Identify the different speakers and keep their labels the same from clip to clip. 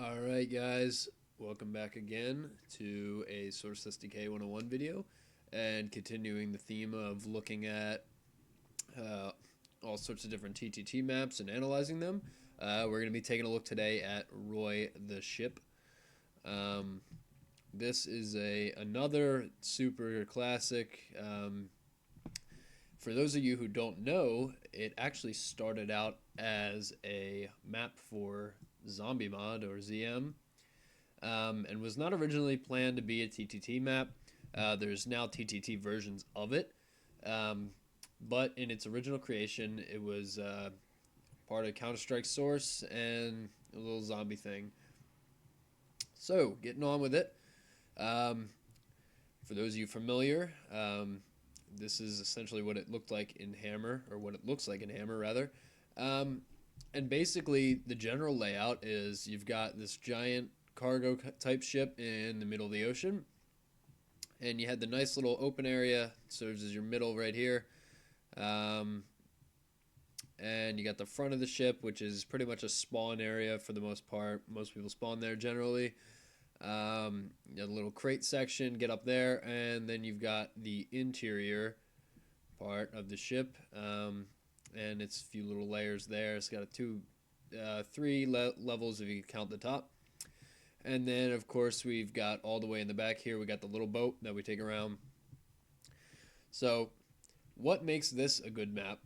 Speaker 1: All right, guys, welcome back again to a Source SDK 101 video and continuing the theme of looking at uh, all sorts of different TTT maps and analyzing them. We're going to be taking a look today at Roy the Ship. Um, this is another super classic. For those of you who don't know, it actually started out as a map for Zombie Mod or ZM, and was not originally planned to be a TTT map. There's now TTT versions of it, but in its original creation, it was part of Counter-Strike Source and a little zombie thing. So, getting on with it. For those of you familiar, this is essentially what it looked like in Hammer, or what it looks like in Hammer, rather. And basically, the general layout is you've got this giant cargo type ship in the middle of the ocean, and you had the nice little open area, serves as your middle right here. And you got the front of the ship, which is pretty much a spawn area for the most part. Most people spawn there generally. You have a little crate section, get up there, and then you've got the interior part of the ship, and it's a few little layers there. It's got three levels if you count the top. And then, of course, we've got all the way in the back here, we got the little boat that we take around. So, what makes this a good map?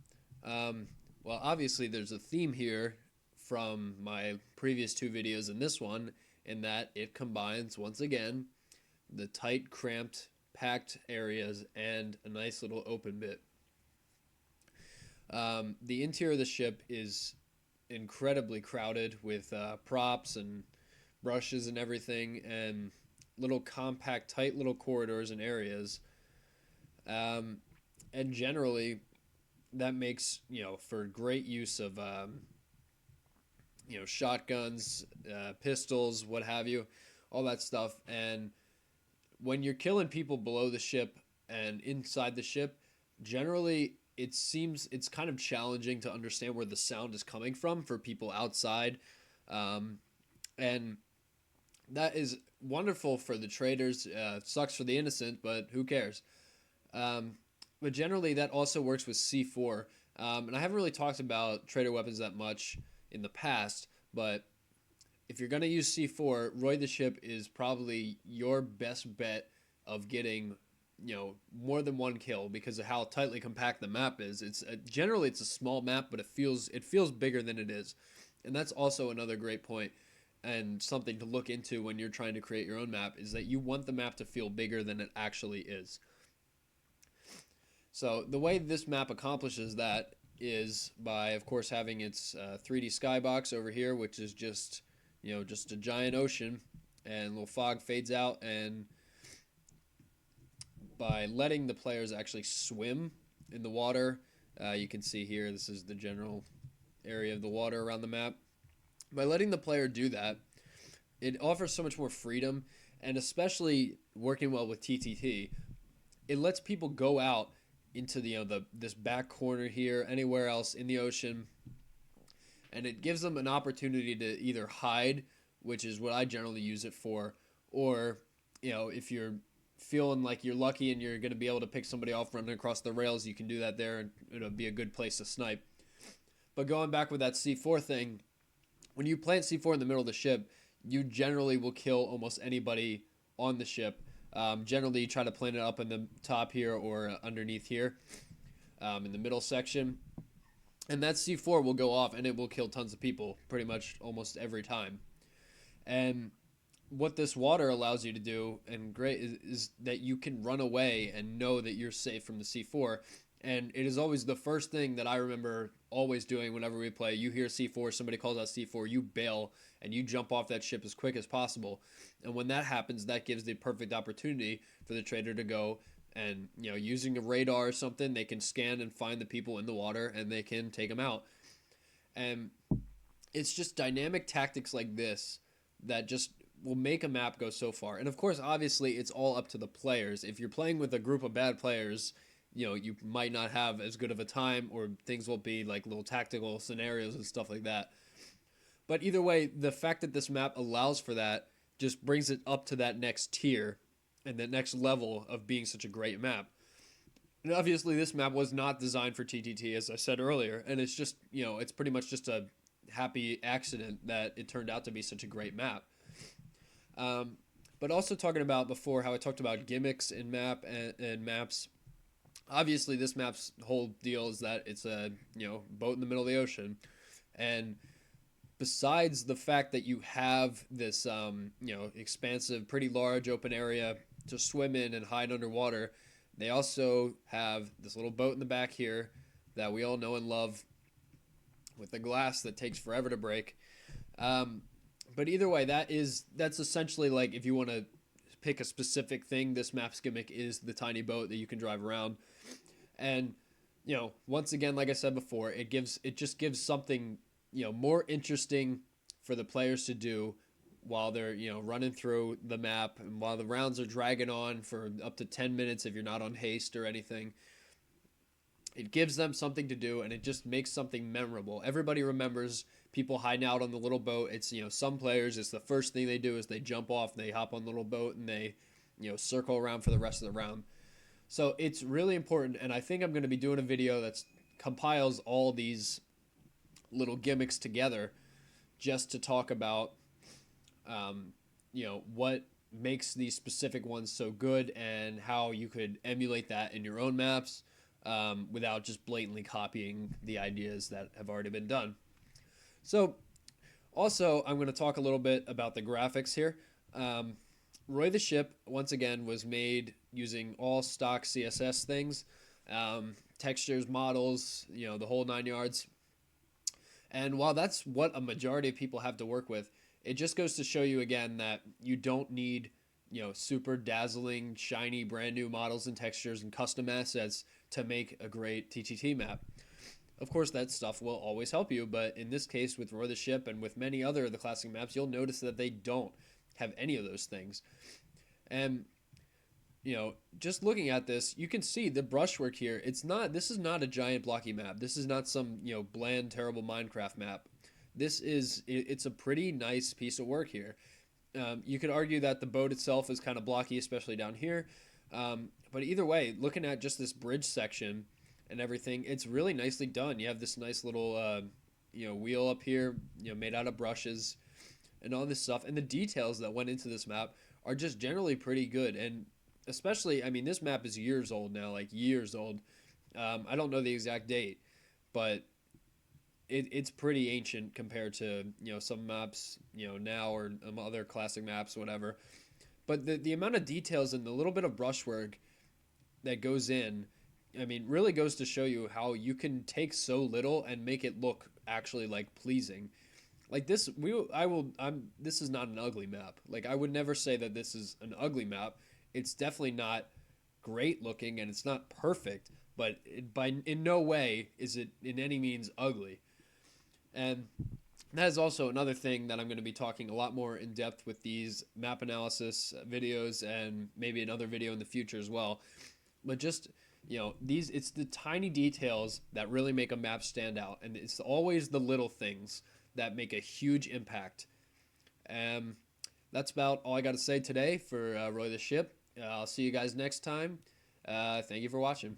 Speaker 1: Well, obviously, there's a theme here from my previous two videos and this one, in that it combines, once again, the tight, cramped, packed areas and a nice little open bit. The interior of the ship is incredibly crowded with props and brushes and everything, and little compact, tight little corridors and areas. And generally, that makes, for great use of shotguns, pistols, what have you, all that stuff. And when you're killing people below the ship and inside the ship, generally it seems it's kind of challenging to understand where the sound is coming from for people outside. And that is wonderful for the traders. Sucks for the innocent, but who cares? But generally, that also works with C4. And I haven't really talked about trader weapons that much in the past, but if you're going to use C4, Roy the Ship is probably your best bet of getting, more than one kill because of how tightly compact the map is. It's generally it's a small map, but it feels bigger than it is, and that's also another great point and something to look into when you're trying to create your own map, is that you want the map to feel bigger than it actually is. So the way this map accomplishes that is by, of course, having its 3D skybox over here, which is just a giant ocean, and a little fog fades out, and by letting the players actually swim in the water, you can see here, this is the general area of the water around the map. By letting the player do that, it offers so much more freedom, and especially working well with TTT, it lets people go out into this back corner here, anywhere else in the ocean, and it gives them an opportunity to either hide, which is what I generally use it for, or if you're feeling like you're lucky and you're going to be able to pick somebody off running across the rails, you can do that there, and it'll be a good place to snipe. But going back with that C4 thing, when you plant C4 in the middle of the ship, you generally will kill almost anybody on the ship. Generally, you try to plant it up in the top here or underneath here, in the middle section. And that C4 will go off and it will kill tons of people pretty much almost every time. And what this water allows you to do, and great, is that you can run away and know that you're safe from the C4. And it is always the first thing that I remember always doing whenever we play. You hear C4, somebody calls out C4, you bail, and you jump off that ship as quick as possible. And when that happens, that gives the perfect opportunity for the trader to go and, using a radar or something, they can scan and find the people in the water, and they can take them out. And it's just dynamic tactics like this that just will make a map go so far. And of course, obviously, it's all up to the players. If you're playing with a group of bad players, you might not have as good of a time, or things will be like little tactical scenarios and stuff like that. But either way, the fact that this map allows for that just brings it up to that next tier and the next level of being such a great map. And obviously, this map was not designed for TTT, as I said earlier, and it's just, it's pretty much just a happy accident that it turned out to be such a great map. Um, but also talking about before how I talked about gimmicks in and maps. Obviously, this map's whole deal is that it's a boat in the middle of the ocean, and besides the fact that you have this expansive, pretty large open area to swim in and hide underwater, they also have this little boat in the back here that we all know and love with the glass that takes forever to break. But either way, that's essentially like if you want to pick a specific thing, this map's gimmick is the tiny boat that you can drive around. And once again, like I said before, it just gives something more interesting for the players to do while they're running through the map and while the rounds are dragging on for up to 10 minutes if you're not on haste or anything. It gives them something to do, and it just makes something memorable. Everybody remembers people hiding out on the little boat. It's some players, it's the first thing they do is they jump off and they hop on the little boat and they circle around for the rest of the round. So it's really important, and I think I'm going to be doing a video that compiles all these little gimmicks together just to talk about what makes these specific ones so good and how you could emulate that in your own maps without just blatantly copying the ideas that have already been done. So also, I'm going to talk a little bit about the graphics here. Roy the Ship, once again, was made using all stock CSS things, textures, models, the whole 9 yards. And while that's what a majority of people have to work with, it just goes to show you again that you don't need, super dazzling, shiny, brand new models and textures and custom assets to make a great TTT map. Of course, that stuff will always help you, but in this case, with Roy the Ship and with many other of the classic maps, you'll notice that they don't have any of those things. And just looking at this, you can see the brushwork here. This is not a giant blocky map. This is not some, bland, terrible Minecraft map. It's a pretty nice piece of work here. You could argue that the boat itself is kind of blocky, especially down here. But either way, looking at just this bridge section and everything, it's really nicely done. You have this nice little, wheel up here, made out of brushes and all this stuff. And the details that went into this map are just generally pretty good. And especially, this map is years old now, like years old. I don't know the exact date, but it's pretty ancient compared to, some maps, now or other classic maps, whatever. But the amount of details and the little bit of brushwork that goes in, really goes to show you how you can take so little and make it look actually like pleasing. Like this, this is not an ugly map. Like I would never say that this is an ugly map. It's definitely not great looking and it's not perfect, but in no way is it in any means ugly. And that is also another thing that I'm going to be talking a lot more in depth with these map analysis videos and maybe another video in the future as well. But just, it's the tiny details that really make a map stand out. And it's always the little things that make a huge impact. That's about all I got to say today for Roy the Ship. I'll see you guys next time. Thank you for watching.